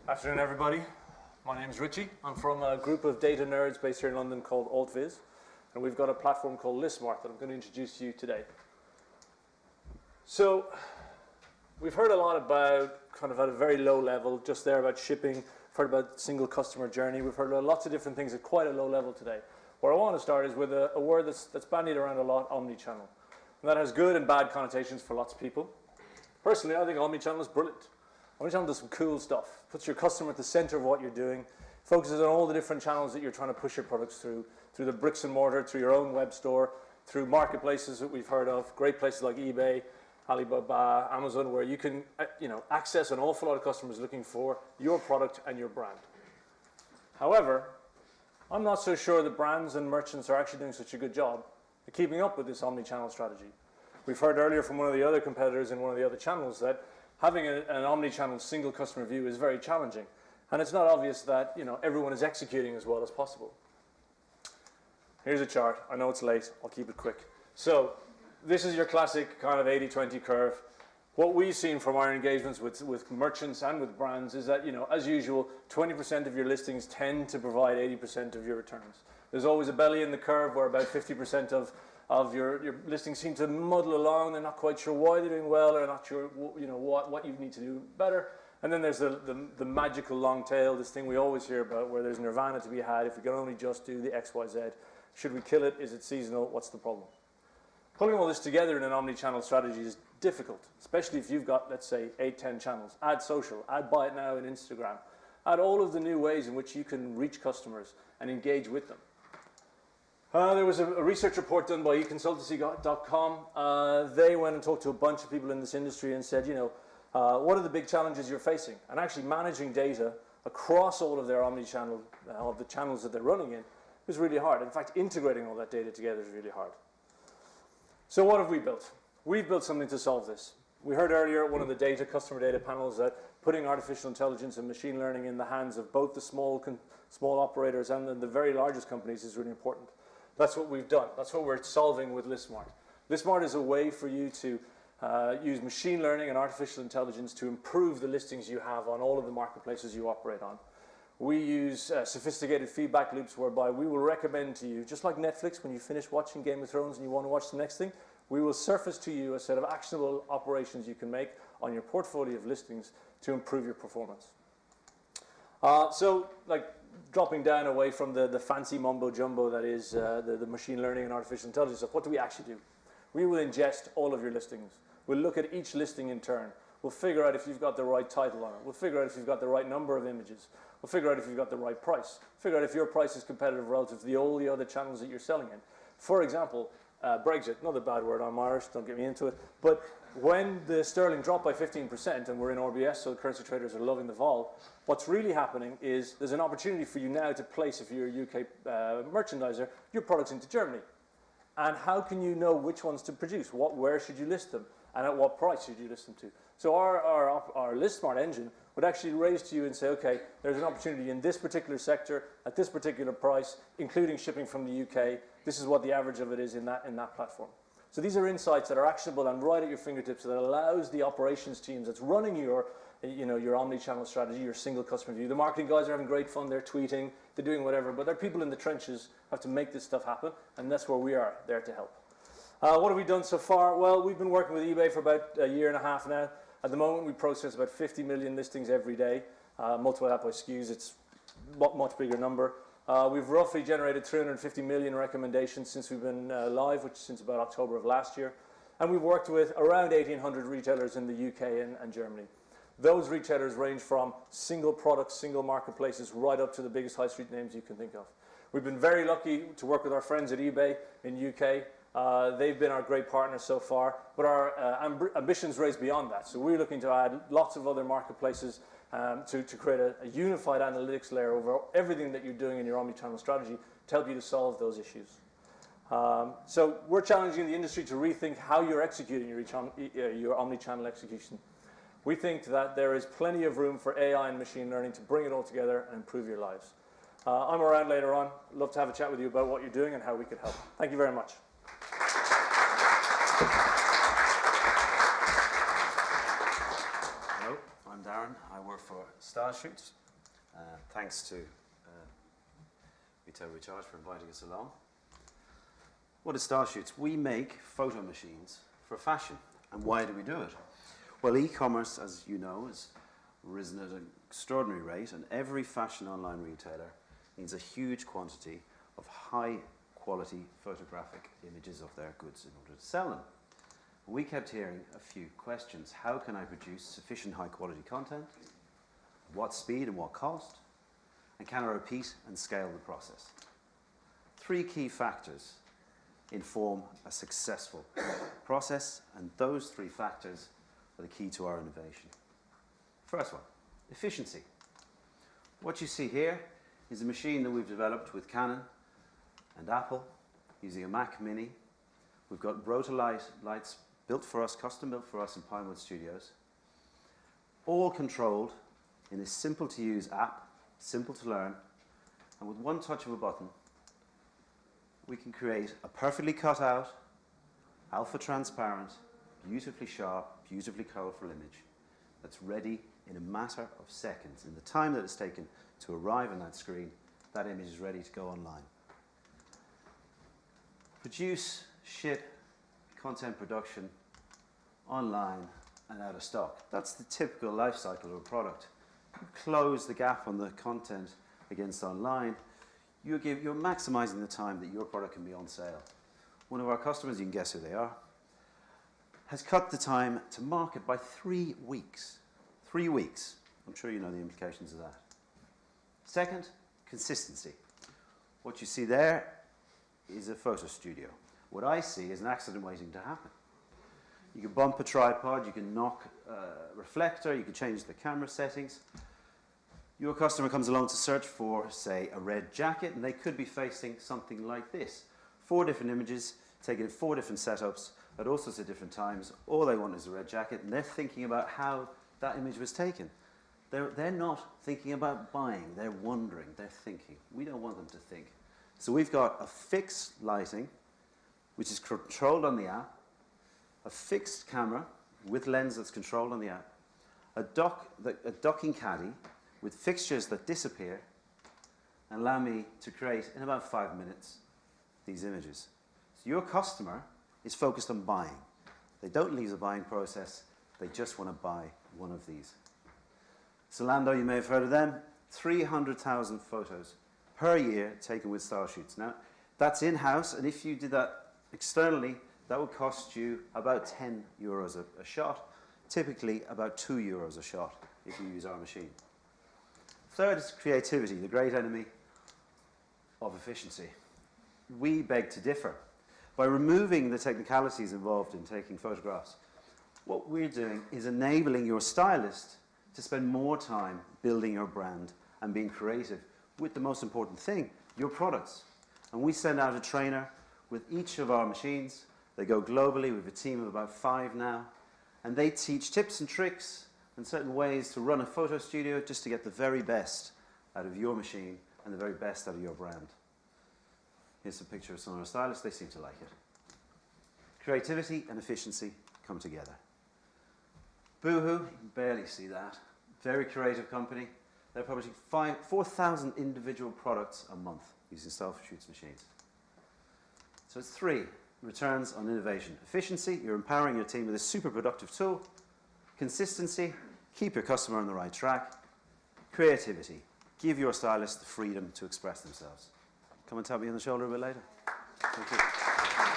Afternoon, everybody. My name's Richie. I'm from a group of data nerds based here in London called AltViz, and we've got a platform called ListSmart that I'm going to introduce to you today. So, we've heard a lot about, kind of at a very low level, just there about shipping. We've heard about single customer journey. We've heard about lots of different things at quite a low level today. Where I want to start is with a word that's bandied around a lot, omnichannel. And that has good and bad connotations for lots of people. Personally, I think omnichannel is brilliant. Omnichannel does some cool stuff. Puts your customer at the center of what you're doing. Focuses on all the different channels that you're trying to push your products through the bricks and mortar, through your own web store, through marketplaces that we've heard of, great places like eBay, Alibaba, Amazon, where you can access an awful lot of customers looking for your product and your brand. However, I'm not so sure that brands and merchants are actually doing such a good job at keeping up with this omnichannel strategy. We've heard earlier from one of the other competitors in one of the other channels that having an omnichannel single customer view is very challenging. And it's not obvious that everyone is executing as well as possible. Here's a chart. I know it's late. I'll keep it quick. So this is your classic kind of 80-20 curve. What we've seen from our engagements with merchants and with brands is that, as usual, 20% of your listings tend to provide 80% of your returns. There's always a belly in the curve where about 50% of your listings seem to muddle along. They're not quite sure why they're doing well, or not sure what you need to do better. And then there's the magical long tail, this thing we always hear about, where there's nirvana to be had if we can only just do the X, Y, Z. Should we kill it? Is it seasonal? What's the problem? Pulling all this together in an omni-channel strategy is difficult, especially if you've got, let's say, 8-10 channels. Add social, add Buy It Now in Instagram, add all of the new ways in which you can reach customers and engage with them. There was a research report done by econsultancy.com. They went and talked to a bunch of people in this industry and said, what are the big challenges you're facing? And actually managing data across all of their omni-channel, of the channels that they're running in, is really hard. In fact, integrating all that data together is really hard. So what have we built? We've built something to solve this. We heard earlier at one of the customer data panels that putting artificial intelligence and machine learning in the hands of both the small operators and the very largest companies is really important. That's what we've done. That's what we're solving with ListSmart. ListSmart is a way for you to use machine learning and artificial intelligence to improve the listings you have on all of the marketplaces you operate on. We use sophisticated feedback loops whereby we will recommend to you, just like Netflix, when you finish watching Game of Thrones and you want to watch the next thing, we will surface to you a set of actionable operations you can make on your portfolio of listings to improve your performance. So, dropping down away from the fancy mumbo-jumbo that is the machine learning and artificial intelligence stuff, what do we actually do? We will ingest all of your listings. We'll look at each listing in turn. We'll figure out if you've got the right title on it. We'll figure out if you've got the right number of images. We'll figure out if you've got the right price. Figure out if your price is competitive relative to all the other channels that you're selling in. For example, Brexit, not a bad word, I'm Irish, don't get me into it, but when the sterling dropped by 15%, and we're in RBS, so currency traders are loving the vol, what's really happening is there's an opportunity for you now to place, if you're a UK merchandiser, your products into Germany. And how can you know which ones to produce? Where should you list them? And at what price should you list them to? So our ListSmart engine would actually raise to you and say, okay, there's an opportunity in this particular sector, at this particular price, including shipping from the UK. This is what the average of it is in that platform. So these are insights that are actionable and right at your fingertips that allows the operations teams that's running your omni-channel strategy, your single customer view. The marketing guys are having great fun, they're tweeting, they're doing whatever, but they're people in the trenches who have to make this stuff happen, and that's where we are there to help. What have we done so far? Well, we've been working with eBay for about a year and a half now. At the moment, we process about 50 million listings every day. Multiply that by SKUs, it's a much bigger number. We've roughly generated 350 million recommendations since we've been live, which is since about October of last year. And we've worked with around 1,800 retailers in the UK and Germany. Those retailers range from single products, single marketplaces, right up to the biggest high street names you can think of. We've been very lucky to work with our friends at eBay in UK. They've been our great partners so far, but our ambitions raise beyond that. So we're looking to add lots of other marketplaces to create a unified analytics layer over everything that you're doing in your omnichannel strategy to help you to solve those issues. So we're challenging the industry to rethink how you're executing your omnichannel execution. We think that there is plenty of room for AI and machine learning to bring it all together and improve your lives. I'm around later on. I'd love to have a chat with you about what you're doing and how we could help. Thank you very much. Hello, I'm Darren. Byrne. I work for StyleShoots. Thanks to Vito Richard for inviting us along. What is StyleShoots? We make photo machines for fashion. And why do we do it? Well, e-commerce, as you know, has risen at an extraordinary rate, and every fashion online retailer needs a huge quantity of high quality photographic images of their goods in order to sell them. We kept hearing a few questions. How can I produce sufficient high quality content? What speed and what cost? And can I repeat and scale the process? Three key factors inform a successful process, and those three factors are the key to our innovation. First one, efficiency. What you see here is a machine that we've developed with Canon and Apple using a Mac Mini. We've got Rotolight lights built for us, custom built for us in Pinewood Studios, all controlled in a simple to use app, simple to learn, and with one touch of a button we can create a perfectly cut out, alpha transparent, beautifully sharp, beautifully colourful image that's ready in a matter of seconds. In the time that it's taken to arrive on that screen, that image is ready to go online. Produce, ship, content production, online and out of stock. That's the typical life cycle of a product. You close the gap on the content against online, you're maximizing the time that your product can be on sale. One of our customers, you can guess who they are, has cut the time to market by 3 weeks. 3 weeks. I'm sure you know the implications of that. Second, consistency. What you see there is a photo studio. What I see is an accident waiting to happen. You can bump a tripod, you can knock a reflector, you can change the camera settings. Your customer comes along to search for, say, a red jacket, and they could be facing something like this. 4 different images, taken in 4 different setups, at all sorts of different times. All they want is a red jacket, and they're thinking about how that image was taken. They're not thinking about buying, they're wondering, they're thinking. We don't want them to think. So we've got a fixed lighting, which is controlled on the app, a fixed camera with lens that's controlled on the app, a docking caddy with fixtures that disappear and allow me to create in about 5 minutes these images. So your customer is focused on buying. They don't leave the buying process, they just want to buy one of these. Zalando, you may have heard of them, 300,000 photos per year taken with StyleShoots. Now, that's in-house, and if you did that externally, that would cost you about 10 euros a shot, typically about 2 euros a shot if you use our machine. Third is creativity, the great enemy of efficiency. We beg to differ. By removing the technicalities involved in taking photographs, what we're doing is enabling your stylist to spend more time building your brand and being creative with the most important thing, your products. And we send out a trainer with each of our machines. They go globally. We have a team of about 5 now. And they teach tips and tricks and certain ways to run a photo studio just to get the very best out of your machine and the very best out of your brand. Here's a picture of some of our stylists. They seem to like it. Creativity and efficiency come together. Boohoo, you can barely see that. Very creative company. They're publishing 4,000 individual products a month using StyleShoots machines. So it's 3 returns on innovation. Efficiency, you're empowering your team with a super productive tool. Consistency, keep your customer on the right track. Creativity, give your stylist the freedom to express themselves. Come and tap me on the shoulder a bit later. Thank you.